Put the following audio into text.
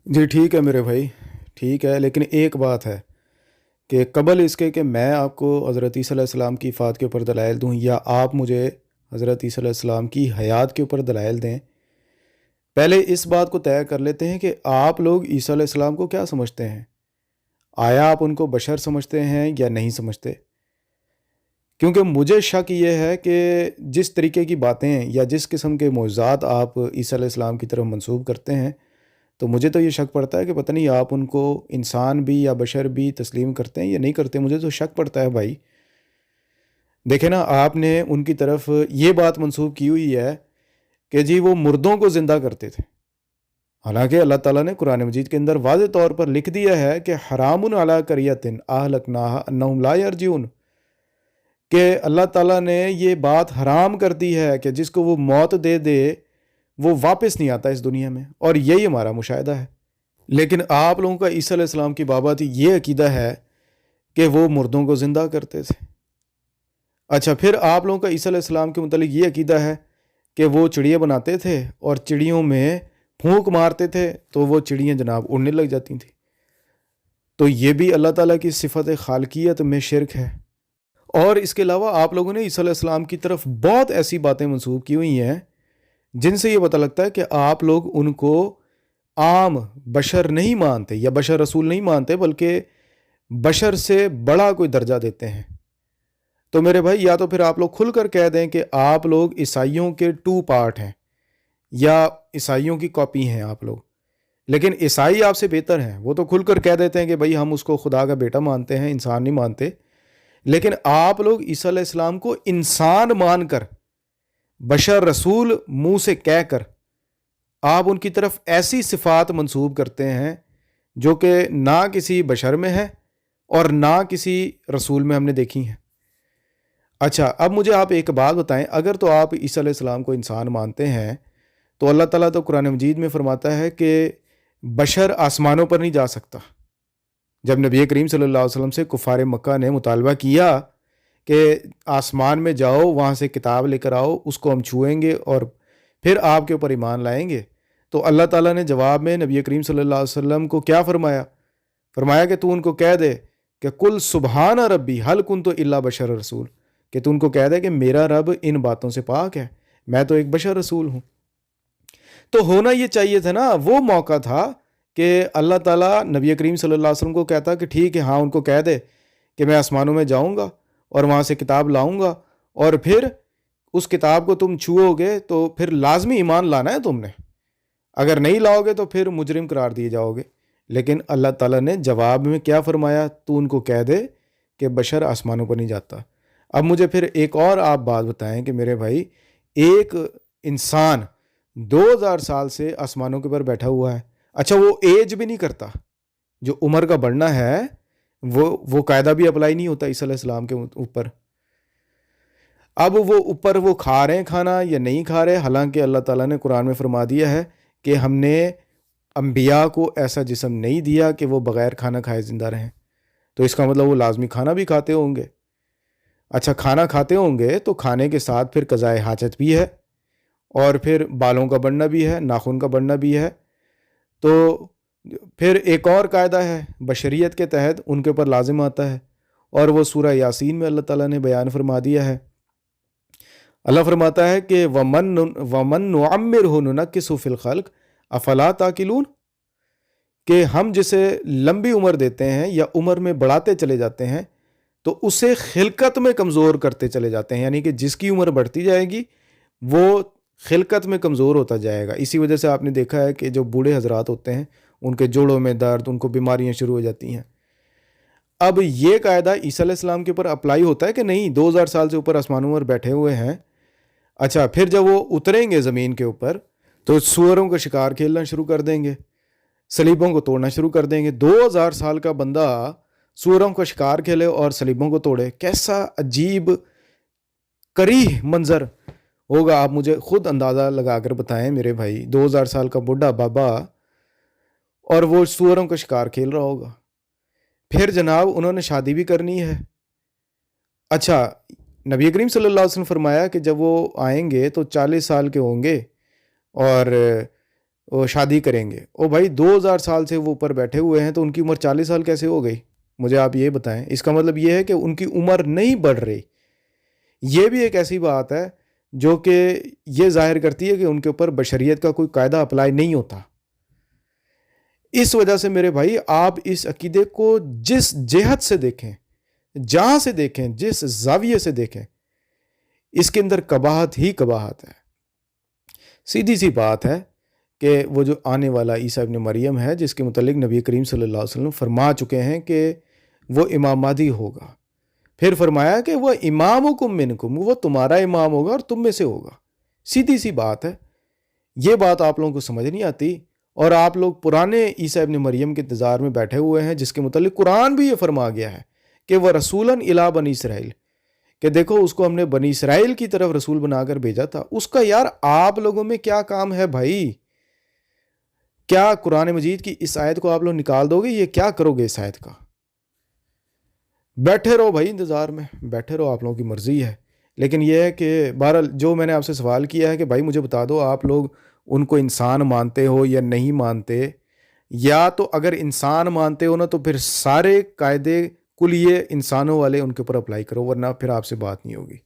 جی ٹھیک ہے میرے بھائی، ٹھیک ہے، لیکن ایک بات ہے کہ قبل اس کے کہ میں آپ کو حضرت عیسیٰ علیہ السلام کی وفات کے اوپر دلائل دوں یا آپ مجھے حضرت عیسیٰ علیہ السلام کی حیات کے اوپر دلائل دیں، پہلے اس بات کو طے کر لیتے ہیں کہ آپ لوگ عیسیٰ علیہ السلام کو کیا سمجھتے ہیں؟ آیا آپ ان کو بشر سمجھتے ہیں یا نہیں سمجھتے؟ کیونکہ مجھے شک یہ ہے کہ جس طریقے کی باتیں یا جس قسم کے معجزات آپ عیسیٰ علیہ السلام کی طرف منسوب کرتے ہیں، تو مجھے تو یہ شک پڑتا ہے کہ پتہ نہیں آپ ان کو انسان بھی یا بشر بھی تسلیم کرتے ہیں یا نہیں کرتے۔ مجھے تو شک پڑتا ہے بھائی۔ دیکھیں نا، آپ نے ان کی طرف یہ بات منسوب کی ہوئی ہے کہ جی وہ مردوں کو زندہ کرتے تھے، حالانکہ اللہ تعالیٰ نے قرآن مجید کے اندر واضح طور پر لکھ دیا ہے کہ حرام علی قریۃ اہلکناھا انہم لا یرجعون، کہ اللہ تعالیٰ نے یہ بات حرام کر دی ہے کہ جس کو وہ موت دے دے وہ واپس نہیں آتا اس دنیا میں، اور یہی ہمارا مشاہدہ ہے۔ لیکن آپ لوگوں کا عیسیٰ علیہ السلام کی بابت یہ عقیدہ ہے کہ وہ مردوں کو زندہ کرتے تھے۔ اچھا، پھر آپ لوگوں کا عیسیٰ علیہ السلام کے متعلق یہ عقیدہ ہے کہ وہ چڑیا بناتے تھے اور چڑیوں میں پھونک مارتے تھے تو وہ چڑیاں جناب اڑنے لگ جاتی تھیں۔ تو یہ بھی اللہ تعالیٰ کی صفت خالقیت میں شرک ہے۔ اور اس کے علاوہ آپ لوگوں نے عیسیٰ علیہ السلام کی طرف بہت ایسی باتیں منسوب کی ہوئی ہیں جن سے یہ پتہ لگتا ہے کہ آپ لوگ ان کو عام بشر نہیں مانتے یا بشر رسول نہیں مانتے، بلکہ بشر سے بڑا کوئی درجہ دیتے ہیں۔ تو میرے بھائی، یا تو پھر آپ لوگ کھل کر کہہ دیں کہ آپ لوگ عیسائیوں کے ٹو پارٹ ہیں یا عیسائیوں کی کاپی ہیں آپ لوگ، لیکن عیسائی آپ سے بہتر ہیں۔ وہ تو کھل کر کہہ دیتے ہیں کہ بھائی ہم اس کو خدا کا بیٹا مانتے ہیں، انسان نہیں مانتے، لیکن آپ لوگ عیسیٰ علیہ السلام کو انسان مان کر، بشر رسول منہ سے کہہ کر، آپ ان کی طرف ایسی صفات منسوب کرتے ہیں جو کہ نہ کسی بشر میں ہے اور نہ کسی رسول میں ہم نے دیکھی ہیں۔ اچھا، اب مجھے آپ ایک بات بتائیں، اگر تو آپ عیسیٰ علیہ السلام کو انسان مانتے ہیں تو اللہ تعالیٰ تو قرآن مجید میں فرماتا ہے کہ بشر آسمانوں پر نہیں جا سکتا۔ جب نبی کریم صلی اللہ علیہ وسلم سے کفار مکہ نے مطالبہ کیا کہ آسمان میں جاؤ، وہاں سے کتاب لے کر آؤ، اس کو ہم چھوئیں گے اور پھر آپ کے اوپر ایمان لائیں گے، تو اللہ تعالیٰ نے جواب میں نبی کریم صلی اللہ علیہ وسلم کو کیا فرمایا؟ فرمایا کہ تو ان کو کہہ دے کہ کل سبحان ربی حل کنت الا بشر رسول، کہ تو ان کو کہہ دے کہ میرا رب ان باتوں سے پاک ہے، میں تو ایک بشر رسول ہوں۔ تو ہونا یہ چاہیے تھا نا، وہ موقع تھا کہ اللہ تعالیٰ نبی کریم صلی اللہ علیہ وسلم کو کہتا کہ ٹھیک ہے، ہاں ان کو کہہ دے کہ میں آسمانوں میں جاؤں گا اور وہاں سے کتاب لاؤں گا، اور پھر اس کتاب کو تم چھوؤ گے تو پھر لازمی ایمان لانا ہے تم نے، اگر نہیں لاؤ گے تو پھر مجرم قرار دیے جاؤ گے۔ لیکن اللہ تعالیٰ نے جواب میں کیا فرمایا؟ تو ان کو کہہ دے کہ بشر آسمانوں پر نہیں جاتا۔ اب مجھے پھر ایک اور آپ بات بتائیں کہ میرے بھائی، ایک انسان 2000 سال سے آسمانوں کے اوپر بیٹھا ہوا ہے، اچھا وہ ایج بھی نہیں کرتا، جو عمر کا بڑھنا ہے وہ قاعدہ بھی اپلائی نہیں ہوتا عیسیٰ علیہ السلام کے اوپر۔ اب وہ اوپر وہ کھا رہے ہیں کھانا یا نہیں کھا رہے، حالانکہ اللہ تعالیٰ نے قرآن میں فرما دیا ہے کہ ہم نے انبیاء کو ایسا جسم نہیں دیا کہ وہ بغیر کھانا کھائے زندہ رہیں، تو اس کا مطلب وہ لازمی کھانا بھی کھاتے ہوں گے۔ اچھا، کھانا کھاتے ہوں گے تو کھانے کے ساتھ پھر قضائے حاجت بھی ہے، اور پھر بالوں کا بڑھنا بھی ہے، ناخن کا بڑھنا بھی ہے۔ تو پھر ایک اور قاعدہ ہے بشریت کے تحت ان کے اوپر لازم آتا ہے، اور وہ سورہ یاسین میں اللہ تعالیٰ نے بیان فرما دیا ہے۔ اللہ فرماتا ہے کہ وَمَن نُعَمِّرْهُ نُنَكِّسُ فِي الْخَلْقِ أَفَلَا تَعْقِلُونَ، کہ ہم جسے لمبی عمر دیتے ہیں یا عمر میں بڑھاتے چلے جاتے ہیں تو اسے خلقت میں کمزور کرتے چلے جاتے ہیں، یعنی کہ جس کی عمر بڑھتی جائے گی وہ خلقت میں کمزور ہوتا جائے گا۔ اسی وجہ سے آپ نے دیکھا ہے کہ جو بوڑھے حضرات ہوتے ہیں ان کے جوڑوں میں درد، ان کو بیماریاں شروع ہو جاتی ہیں۔ اب یہ قاعدہ عیسیٰ علیہ السلام کے اوپر اپلائی ہوتا ہے کہ نہیں؟ 2000 سال سے اوپر آسمانوں پر بیٹھے ہوئے ہیں۔ اچھا، پھر جب وہ اتریں گے زمین کے اوپر تو سوروں کا شکار کھیلنا شروع کر دیں گے، صلیبوں کو توڑنا شروع کر دیں گے۔ 2000 سال کا بندہ سوروں کا شکار کھیلے اور صلیبوں کو توڑے، کیسا عجیب کریہ منظر ہوگا، آپ مجھے خود اندازہ لگا کر بتائیں میرے بھائی۔ 2000 سال کا بوڑھا بابا اور وہ سوروں کا شکار کھیل رہا ہوگا۔ پھر جناب انہوں نے شادی بھی کرنی ہے۔ اچھا، نبی کریم صلی اللہ علیہ وسلم فرمایا کہ جب وہ آئیں گے تو 40 سال کے ہوں گے اور وہ شادی کریں گے، او بھائی 2000 سال سے وہ اوپر بیٹھے ہوئے ہیں تو ان کی عمر 40 سال کیسے ہو گئی؟ مجھے آپ یہ بتائیں۔ اس کا مطلب یہ ہے کہ ان کی عمر نہیں بڑھ رہی۔ یہ بھی ایک ایسی بات ہے جو کہ یہ ظاہر کرتی ہے کہ ان کے اوپر بشریت کا کوئی قاعدہ اپلائی نہیں ہوتا۔ اس وجہ سے میرے بھائی آپ اس عقیدے کو جس جہت سے دیکھیں، جہاں سے دیکھیں، جس زاویے سے دیکھیں، اس کے اندر قباحت ہی قباحت ہے۔ سیدھی سی بات ہے کہ وہ جو آنے والا عیسیٰ ابن مریم ہے، جس کے متعلق نبی کریم صلی اللہ علیہ وسلم فرما چکے ہیں کہ وہ امام مہدی ہوگا، پھر فرمایا کہ وہ امامکم منکم، وہ تمہارا امام ہوگا اور تم میں سے ہوگا۔ سیدھی سی بات ہے۔ یہ بات آپ لوگوں کو سمجھ نہیں آتی، اور آپ لوگ پرانے عیسیٰ ابن مریم کے انتظار میں بیٹھے ہوئے ہیں، جس کے متعلق قرآن بھی یہ فرما گیا ہے کہ وہ رسولاً الی بنی اسرائیل، کہ دیکھو اس کو ہم نے بنی اسرائیل کی طرف رسول بنا کر بھیجا تھا۔ اس کا یار آپ لوگوں میں کیا کام ہے بھائی؟ کیا قرآن مجید کی اس آیت کو آپ لوگ نکال دو گے؟ یہ کیا کرو گے اس آیت کا؟ بیٹھے رہو بھائی، انتظار میں بیٹھے رہو، آپ لوگوں کی مرضی ہے۔ لیکن یہ ہے کہ بہرحال جو میں نے آپ سے سوال کیا ہے کہ بھائی مجھے بتا دو آپ لوگ ان کو انسان مانتے ہو یا نہیں مانتے، یا تو اگر انسان مانتے ہو نا تو پھر سارے قاعدے کلیے انسانوں والے ان کے اوپر اپلائی کرو، ورنہ پھر آپ سے بات نہیں ہوگی۔